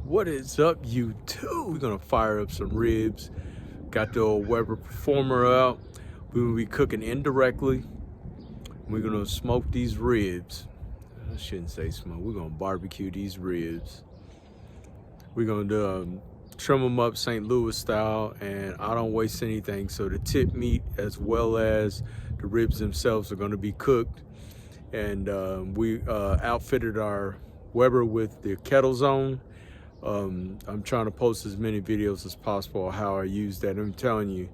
What is up, YouTube? We're gonna fire up some ribs. Got the old Weber Performer out. We're gonna be cooking indirectly. We're gonna smoke these ribs. I shouldn't say smoke. We're gonna barbecue these ribs. We're gonna trim them up St. Louis style, and I don't waste anything. So the tip meat as well as the ribs themselves are gonna be cooked. And we outfitted our Weber with the Kettle Zone. I'm trying to post as many videos as possible on how I use that. I'm telling you,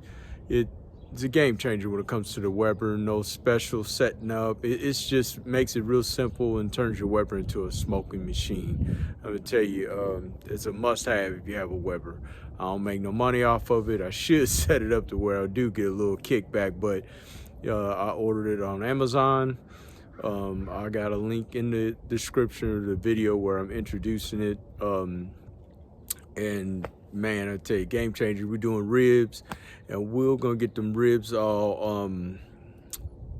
it's a game changer when it comes to the Weber. No special setting up. It just makes it real simple and turns your Weber into a smoking machine. I'm gonna tell you, it's a must-have if you have a Weber. I don't make no money off of it. I should set it up to where I do get a little kickback, but I ordered it on Amazon. I got a link in the description of the video where I'm introducing it. And man, I tell you, game changer. We're doing ribs, and we're gonna get them ribs all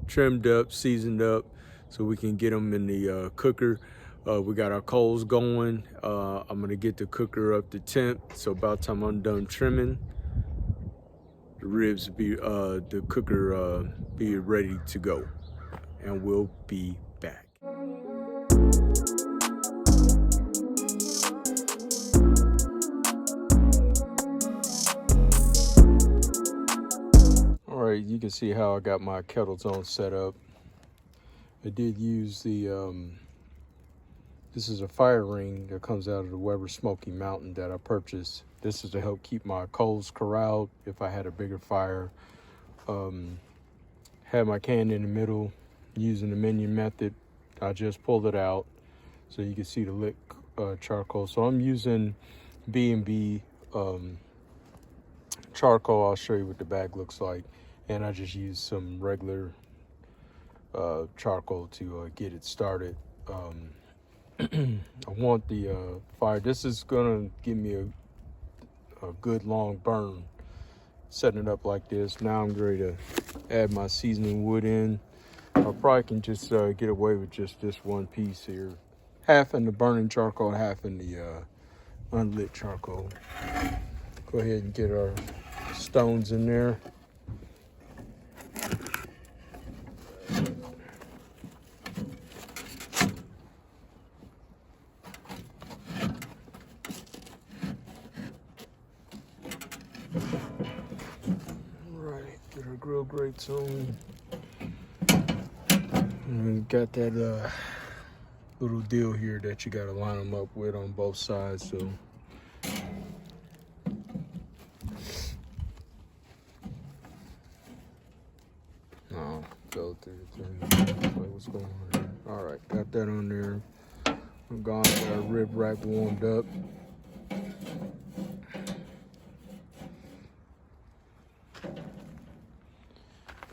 trimmed up, seasoned up, so we can get them in the cooker. We got our coals going. I'm gonna get the cooker up to temp, so about the time I'm done trimming, the ribs will be the cooker be ready to go, and we'll be back. All right, you can see how I got my Kettle Zone set up. I did use the, this is a fire ring that comes out of the Weber Smoky Mountain that I purchased. This is to help keep my coals corralled if I had a bigger fire. Had my can in the middle using the minion method. I just pulled it out so you can see the lit charcoal. So I'm using B&B charcoal. I'll show you what the bag looks like. And I just used some regular charcoal to get it started. I want the fire. This is gonna give me a good long burn. Setting it up like this. Now I'm ready to add my seasoning wood in. I probably can just get away with just this one piece here. Half in the burning charcoal, half in the unlit charcoal. Go ahead and get our stones in there. Get our grill grates on. And we got that little deal here that you gotta line them up with on both sides. So no, go through the thing. What's going on here? All right, got that on there. I'm gone with our rib rack warmed up.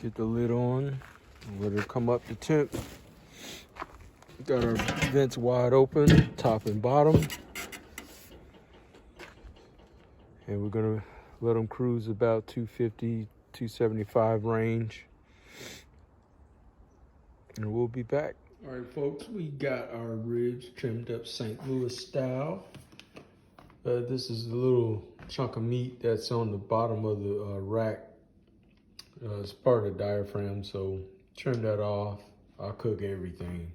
Get the lid on, let it come up to temp. Got our vents wide open, top and bottom. And we're gonna let them cruise about 250, 275 range. And we'll be back. All right, folks, we got our ribs trimmed up St. Louis style. This is a little chunk of meat that's on the bottom of the rack. It's part of the diaphragm, so trim that off. I'll cook everything.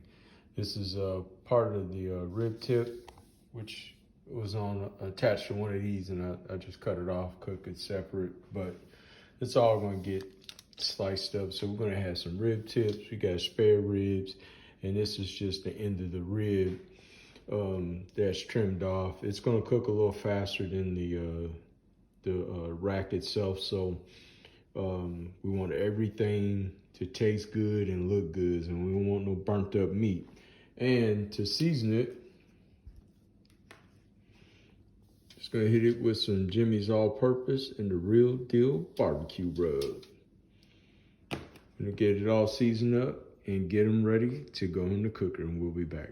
This is part of the rib tip, which was attached to one of these, and I just cut it off, cook it separate, but it's all gonna get sliced up. So we're gonna have some rib tips, we got spare ribs, and this is just the end of the rib that's trimmed off. It's gonna cook a little faster than the rack itself, so we want everything to taste good and look good, and we don't want no burnt up meat. And to season it, just gonna hit it with some Jimmy's All-Purpose and the Real Deal Barbecue Rub. Gonna get it all seasoned up and get them ready to go in the cooker, and we'll be back.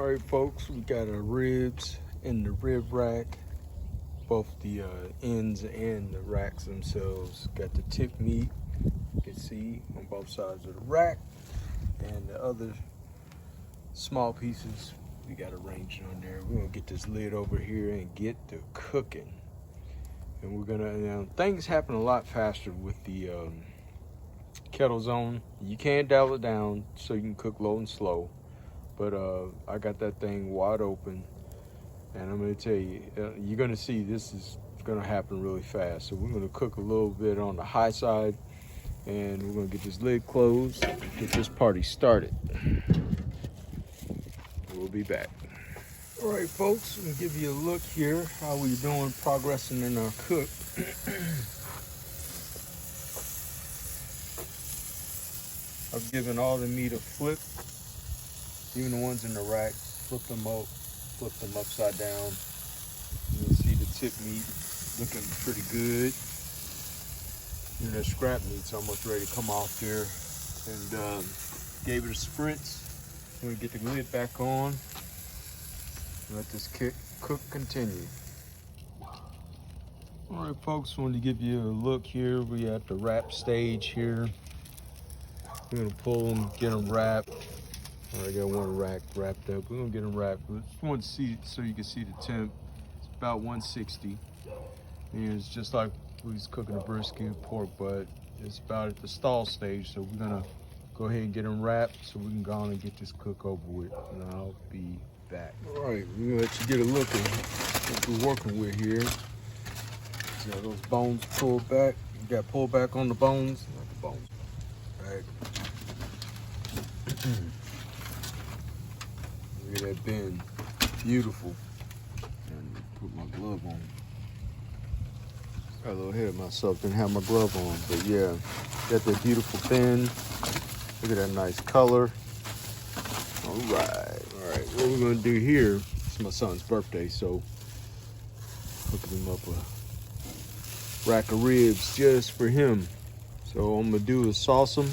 All right, folks, we got our ribs in the rib rack, both the ends and the racks themselves. Got the tip meat, you can see on both sides of the rack, and the other small pieces we got arranged on there. We're gonna get this lid over here and get to cooking. And we're gonna, now, things happen a lot faster with the Kettle Zone. You can dial it down so you can cook low and slow, but I got that thing wide open, and I'm gonna tell you, you're gonna see this is gonna happen really fast. So we're gonna cook a little bit on the high side, and we're gonna get this lid closed, get this party started. We'll be back. All right, folks, I'm gonna give you a look here, how we're doing, progressing in our cook. I've given all the meat a flip, even the ones in the rack, flip them upside down. You can see the tip meat looking pretty good. And the scrap meat's almost ready to come off there. And gave it a spritz. I'm gonna get the lid back on. Let this cook continue. All right, folks, wanted to give you a look here. We at the wrap stage here. We're gonna pull them, get them wrapped. I got one rack wrapped up. We're gonna get them wrapped. Just want to see so you can see the temp. It's about 160. And it's just like we was cooking a brisket pork, but it's about at the stall stage. So we're gonna go ahead and get them wrapped so we can go on and get this cook over with. And I'll be back. All right, we're gonna let you get a look at what we're working with here. See how those bones pulled back? You got pulled back on the bones. Not the bones. Back. Look at that bend. Beautiful. And put my glove on. Got a little ahead of myself, didn't have my glove on. But yeah, got that beautiful bend. Look at that nice color. All right. All right, what we're gonna do here, it's my son's birthday, so hooking him up a rack of ribs just for him. So I'm gonna do is sauce them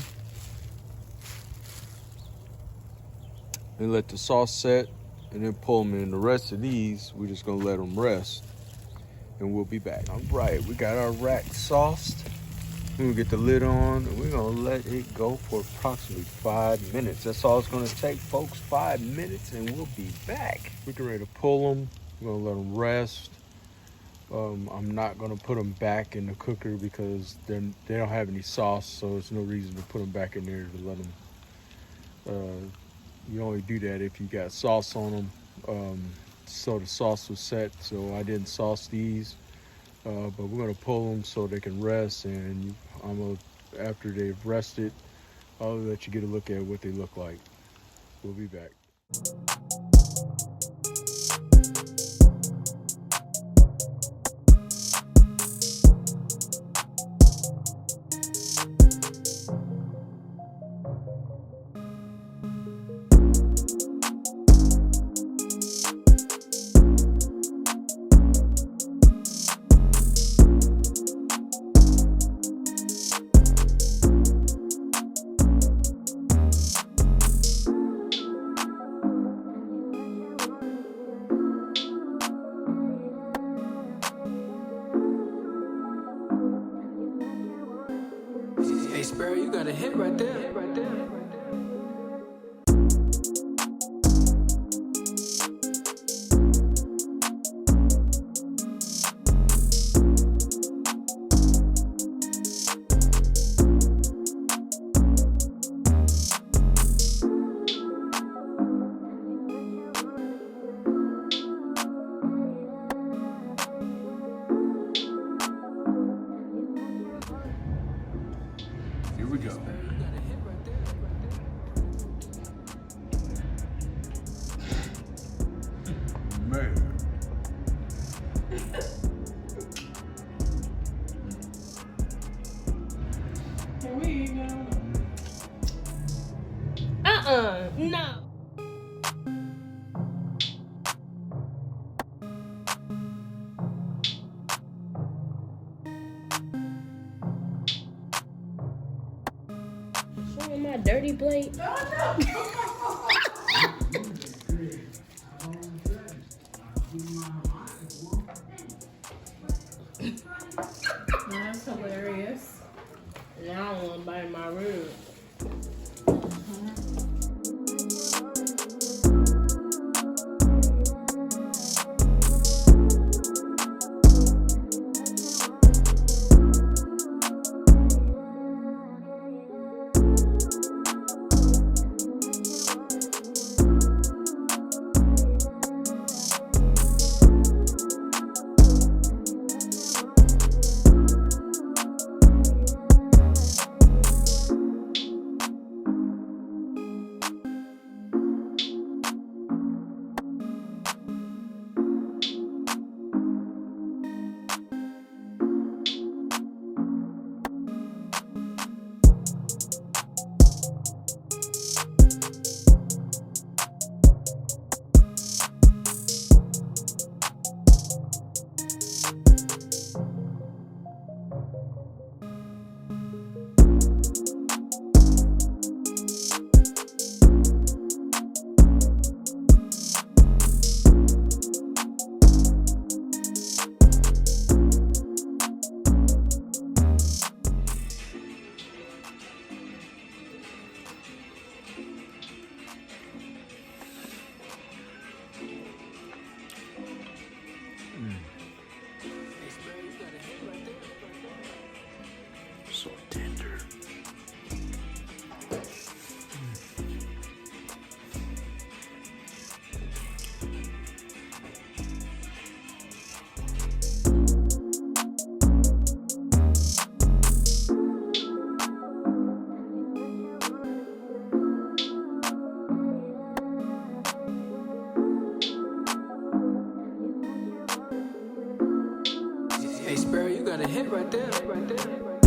and let the sauce set, and then pull them in. The rest of these, we're just gonna let them rest, and we'll be back. All right, we got our rack sauced. We're gonna get the lid on, and we're gonna let it go for approximately 5 minutes. That's all it's gonna take, folks, 5 minutes, and we'll be back. We're getting ready to pull them. We're gonna let them rest. I'm not gonna put them back in the cooker because they don't have any sauce, so there's no reason to put them back in there to let them. You only do that if you got sauce on them. So the sauce was set, so I didn't sauce these. But we're gonna pull them so they can rest, and after they've rested, I'll let you get a look at what they look like. We'll be back. Hey, Sparrow, you got a hit right there. Here we go. Man. Can we eat now? No. Showing my dirty plate. Oh, no. gonna bite my rib. So tender. Hey, Sparrow, you got a hit right there.